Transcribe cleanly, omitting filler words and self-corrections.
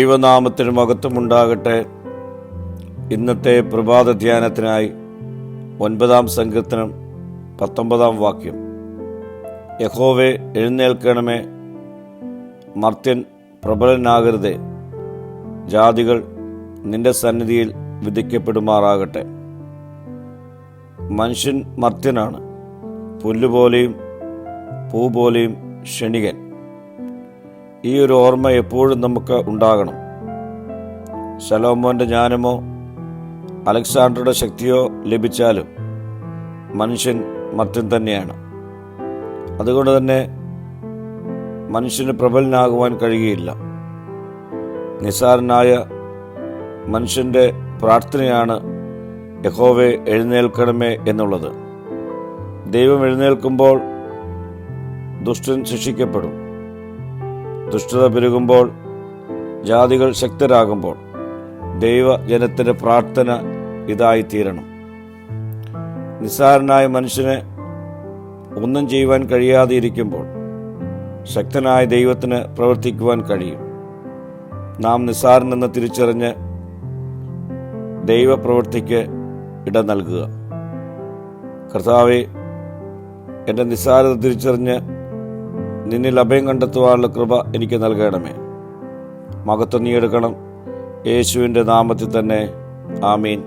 ദൈവനാമത്തിന് മഹത്വമുണ്ടാകട്ടെ. ഇന്നത്തെ പ്രഭാത ധ്യാനത്തിനായി 9-ാം സങ്കീർത്തനം 19-ാം വാക്യം. യഹോവേ, എഴുന്നേൽക്കണമേ, മർത്യൻ പ്രബലനാകരുതേ, ജാതികൾ നിന്റെ സന്നിധിയിൽ വിധിക്കപ്പെടുമാറാകട്ടെ. മനുഷ്യൻ മർത്യനാണ്, പുല്ലുപോലെയും പൂ പോലെയും ക്ഷണികൻ. ഈ ഒരു ഓർമ്മ എപ്പോഴും നമുക്ക് ഉണ്ടാകണം. ശലോമോന്റെ ജ്ഞാനമോ അലക്സാണ്ടറുടെ ശക്തിയോ ലഭിച്ചാലും മനുഷ്യൻ മർത്യൻ തന്നെയാണ്. അതുകൊണ്ട് തന്നെ മനുഷ്യന് പ്രബലനാകുവാൻ കഴിയുകയില്ല. നിസ്സാരനായ മനുഷ്യൻ്റെ പ്രാർത്ഥനയാണ് യഹോവേ, എഴുന്നേൽക്കണമേ എന്നുള്ളത്. ദൈവം എഴുന്നേൽക്കുമ്പോൾ ദുഷ്ടൻ ശിക്ഷിക്കപ്പെടും. ദുഷ്ടത പെരുകുമ്പോൾ, ജാതികൾ ശക്തരാകുമ്പോൾ ദൈവജനത്തിൻ്റെ പ്രാർത്ഥന ഇതായിത്തീരണം. നിസ്സാരനായ മനുഷ്യനെ ഒന്നും ചെയ്യുവാൻ കഴിയാതെ ഇരിക്കുമ്പോൾ ശക്തനായ ദൈവത്തിന് പ്രവർത്തിക്കുവാൻ കഴിയും. നാം നിസ്സാരനെന്ന് തിരിച്ചറിഞ്ഞ് ദൈവപ്രവൃത്തിക്ക് ഇട നൽകുക. കർത്താവേ, എൻ്റെ നിസ്സാരത തിരിച്ചറിഞ്ഞ് നിന്നിൽ അഭയം കണ്ടെത്തുവാനുള്ള കൃപ എനിക്ക് നൽകണമേ. മഹത്വം നീ എടുക്കണം. യേശുവിൻ്റെ നാമത്തിൽ തന്നെ. ആമീൻ.